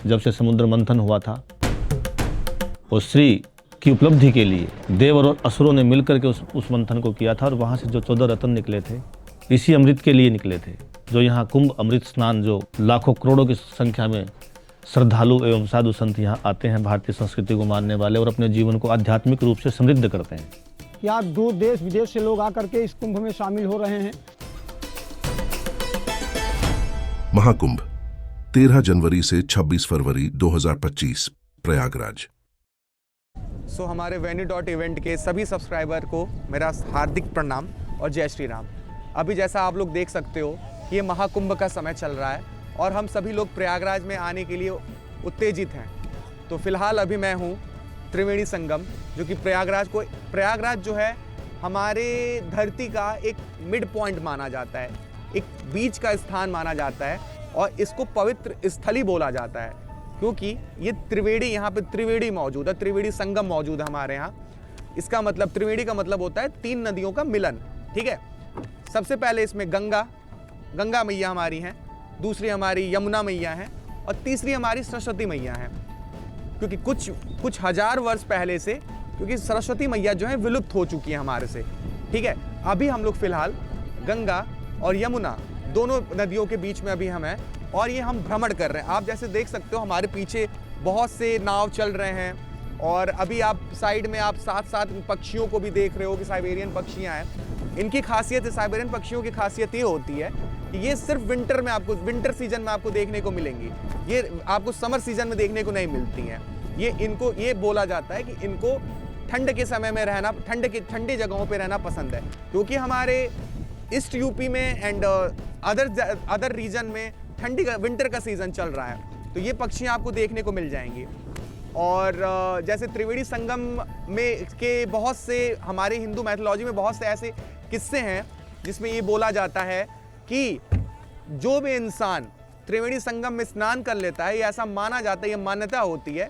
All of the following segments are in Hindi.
जब से समुद्र मंथन हुआ था और श्री की उपलब्धि के लिए देव और असुरों ने मिलकर के उस मंथन को किया था और वहाँ से जो 14 रत्न निकले थे इसी अमृत के लिए निकले थे। जो यहाँ कुंभ अमृत स्नान, जो लाखों करोड़ों की संख्या में श्रद्धालु एवं साधु संत यहाँ आते हैं, भारतीय संस्कृति को मानने वाले, और अपने जीवन को आध्यात्मिक रूप से समृद्ध करते हैं। यहाँ दूर देश विदेश से लोग आकर के इस कुंभ में शामिल हो रहे हैं। महाकुंभ 13 जनवरी से 26 फरवरी 2025 प्रयागराज। हमारे venue.event के सभी सब्सक्राइबर को मेरा हार्दिक प्रणाम और जय श्री राम। अभी जैसा आप लोग देख सकते हो ये महाकुंभ का समय चल रहा है और हम सभी लोग प्रयागराज में आने के लिए उत्तेजित हैं। तो फिलहाल अभी मैं हूँ त्रिवेणी संगम, जो कि प्रयागराज जो है हमारे धरती का एक मिड पॉइंट माना जाता है, एक बीच का स्थान माना जाता है और इसको पवित्र स्थली बोला जाता है क्योंकि ये त्रिवेणी, यहाँ पे त्रिवेणी मौजूद है, त्रिवेणी संगम मौजूद है हमारे यहाँ। इसका मतलब त्रिवेणी का मतलब होता है 3 नदियों का मिलन। ठीक है, सबसे पहले इसमें गंगा मैया हमारी हैं, दूसरी हमारी यमुना मैया हैं और तीसरी हमारी सरस्वती मैया हैं। क्योंकि कुछ हजार वर्ष पहले से, क्योंकि सरस्वती मैया जो है विलुप्त हो चुकी है हमारे से। ठीक है, अभी हम लोग फिलहाल गंगा और यमुना दोनों नदियों के बीच में अभी हम हैं और ये हम भ्रमण कर रहे हैं। आप जैसे देख सकते हो हमारे पीछे बहुत से नाव चल रहे हैं और अभी आप साइड में आप साथ पक्षियों को भी देख रहे हो कि साइबेरियन पक्षियाँ हैं। इनकी खासियत है, साइबेरियन पक्षियों की खासियत ये होती है कि ये सिर्फ विंटर सीजन में आपको देखने को मिलेंगी, ये आपको समर सीजन में देखने को नहीं मिलती हैं। ये बोला जाता है कि इनको ठंड के समय में रहना, ठंडी जगहों पे रहना पसंद है, क्योंकि हमारे ईस्ट यूपी में एंड अदर रीजन में विंटर का सीजन चल रहा है, तो ये पक्षियाँ आपको देखने को मिल जाएंगी। और जैसे त्रिवेणी संगम में के बहुत से, हमारे हिंदू मैथोलॉजी में बहुत से ऐसे किस्से हैं जिसमें ये बोला जाता है कि जो भी इंसान त्रिवेणी संगम में स्नान कर लेता है, ये ऐसा माना जाता है, ये मान्यता होती है,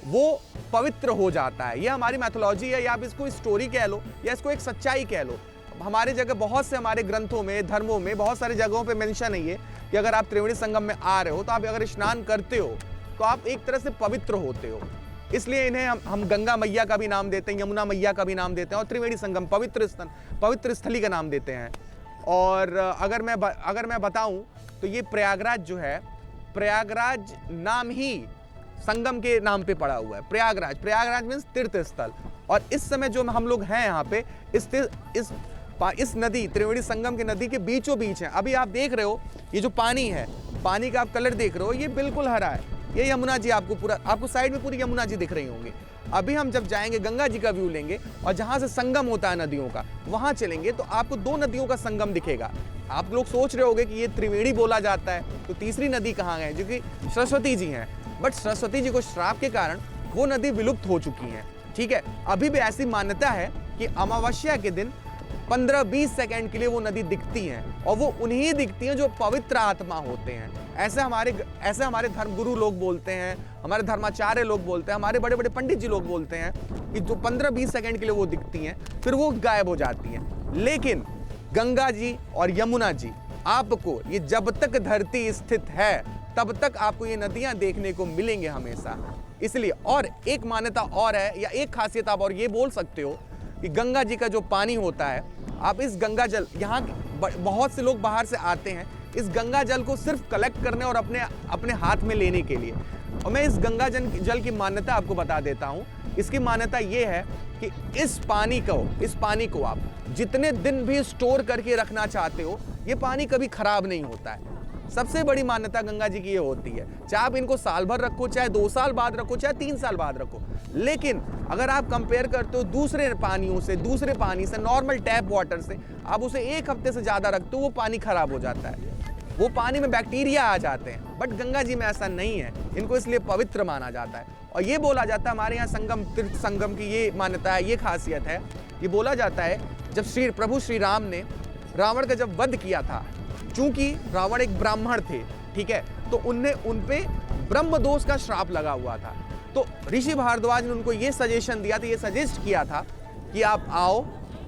वो पवित्र हो जाता है। ये हमारी मैथोलॉजी है, या आप इसको स्टोरी कह लो या इसको एक सच्चाई कह लो। हमारे जगह बहुत से, हमारे ग्रंथों में, धर्मों में बहुत सारी जगहों पे मेंशन है ये कि अगर आप त्रिवेणी संगम में आ रहे हो तो आप अगर स्नान करते हो तो आप एक तरह से पवित्र होते हो। इसलिए इन्हें हम गंगा मैया का भी नाम देते हैं, यमुना मैया का भी नाम देते हैं और त्रिवेणी संगम पवित्र स्थली का नाम देते हैं। और अगर मैं बताऊं तो ये प्रयागराज जो है, प्रयागराज नाम ही संगम के नाम पे पड़ा हुआ है। प्रयागराज मीन्स तीर्थ स्थल। और इस समय जो हम लोग हैं यहाँ पे इस नदी, त्रिवेणी संगम की नदी के बीचों बीच है। अभी आप देख रहे हो ये जो पानी है, पानी का आप कलर देख रहे हो, ये बिल्कुल हरा है। ये यमुना जी आपको साइड में पूरी यमुना जी दिख रही होंगी। अभी हम जब जाएंगे गंगा जी का व्यू लेंगे और जहाँ से संगम होता है नदियों का, वहाँ चलेंगे तो आपको 2 नदियों का संगम दिखेगा। आप लोग सोच रहे होंगे कि ये त्रिवेणी बोला जाता है, तो तीसरी नदी कहाँ है, जो कि सरस्वती जी हैं। बट सरस्वती जी को श्राप के कारण वो नदी विलुप्त हो चुकी है। ठीक है, अभी भी ऐसी मान्यता है कि अमावस्या के दिन 15-20 सेकंड के लिए वो नदी दिखती हैं और वो उन्हीं दिखती हैं जो पवित्र आत्मा होते हैं। ऐसे हमारे धर्मगुरु लोग बोलते हैं, हमारे धर्माचार्य लोग बोलते हैं, हमारे बड़े बड़े पंडित जी लोग बोलते हैं कि जो 15-20 सेकंड के लिए वो दिखती हैं, फिर वो गायब हो जाती हैं। लेकिन गंगा जी और यमुना जी, आपको ये जब तक धरती स्थित है तब तक आपको ये नदियां देखने को मिलेंगे हमेशा। इसलिए, और एक मान्यता और है, या एक खासियत आप और ये बोल सकते हो कि गंगा जी का जो पानी होता है, आप इस गंगा जल, यहाँ बहुत से लोग बाहर से आते हैं इस गंगा जल को सिर्फ कलेक्ट करने और अपने हाथ में लेने के लिए। और मैं इस गंगा जल की मान्यता आपको बता देता हूँ। इसकी मान्यता ये है कि इस पानी को आप जितने दिन भी स्टोर करके रखना चाहते हो, ये पानी कभी खराब नहीं होता है। सबसे बड़ी मान्यता गंगा जी की ये होती है, चाहे आप इनको साल भर रखो, चाहे 2 साल बाद रखो, चाहे 3 साल बाद रखो। लेकिन अगर आप कंपेयर करते हो दूसरे पानी से, नॉर्मल टैप वाटर से, आप उसे 1 हफ्ते से ज़्यादा रखते हो, वो पानी खराब हो जाता है, वो पानी में बैक्टीरिया आ जाते हैं। बट गंगा जी में ऐसा नहीं है, इनको इसलिए पवित्र माना जाता है। और ये बोला जाता है, हमारे यहाँ तीर्थ संगम की ये मान्यता है, ये खासियत है, ये बोला जाता है जब प्रभु श्री राम ने रावण का जब वध किया था, चूंकि रावण एक ब्राह्मण थे, ठीक है, तो उन पे ब्रह्म दोष का श्राप लगा हुआ था। तो ऋषि भारद्वाज ने उनको ये सजेशन दिया था, ये सजेस्ट किया था कि आप आओ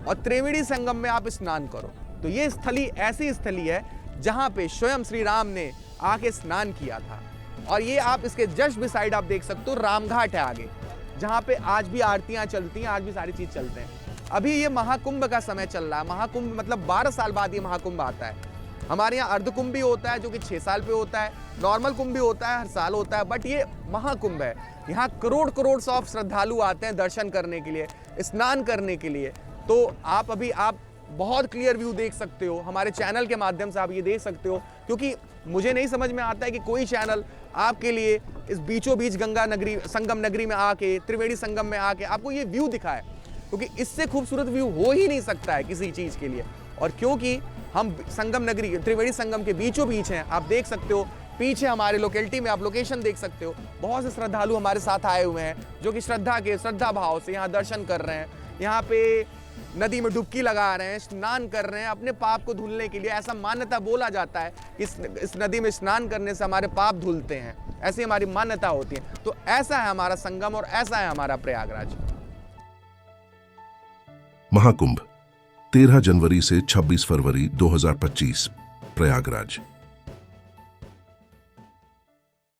और त्रिवेणी संगम में आप स्नान करो। तो ये स्थली ऐसी स्थली है जहाँ पे स्वयं श्री राम ने आके स्नान किया था। और ये आप इसके जस्ट बिसाइड आप देख सकते हो रामघाट है आगे, जहाँ पे आज भी आरतियाँ चलती हैं, आज भी सारी चीज़ चलते हैं। अभी ये महाकुंभ का समय चल रहा है। महाकुंभ मतलब 12 साल बाद ये महाकुंभ आता है। हमारे यहाँ अर्धकुंभ भी होता है जो कि 6 साल पे होता है, नॉर्मल कुंभ भी होता है, हर साल होता है, बट ये महाकुंभ है। यहाँ करोड़ करोड़ सौ श्रद्धालु आते हैं दर्शन करने के लिए, स्नान करने के लिए। तो आप बहुत क्लियर व्यू देख सकते हो, हमारे चैनल के माध्यम से आप ये देख सकते हो, क्योंकि मुझे नहीं समझ में आता है कि कोई चैनल आपके लिए इस बीचों बीच गंगा नगरी, संगम नगरी में आके, त्रिवेणी संगम में आके आपको ये व्यू दिखाए, क्योंकि इससे खूबसूरत व्यू हो ही नहीं सकता है किसी चीज़ के लिए। और क्योंकि हम संगम नगरी, त्रिवेणी संगम के बीचों बीच हैं, आप देख सकते हो पीछे हमारे लोकेलिटी में आप लोकेशन देख सकते हो, बहुत से श्रद्धालु हमारे साथ आए हुए हैं जो कि श्रद्धा भाव से यहाँ दर्शन कर रहे हैं, यहाँ पे नदी में डुबकी लगा रहे हैं, स्नान कर रहे हैं अपने पाप को धुलने के लिए। ऐसा मान्यता बोला जाता है कि इस नदी में स्नान करने से हमारे पाप धुलते हैं, ऐसी हमारी मान्यता होती है। तो ऐसा है हमारा संगम और ऐसा है हमारा प्रयागराज। महाकुंभ 13 जनवरी से 26 फरवरी 2025 प्रयागराज।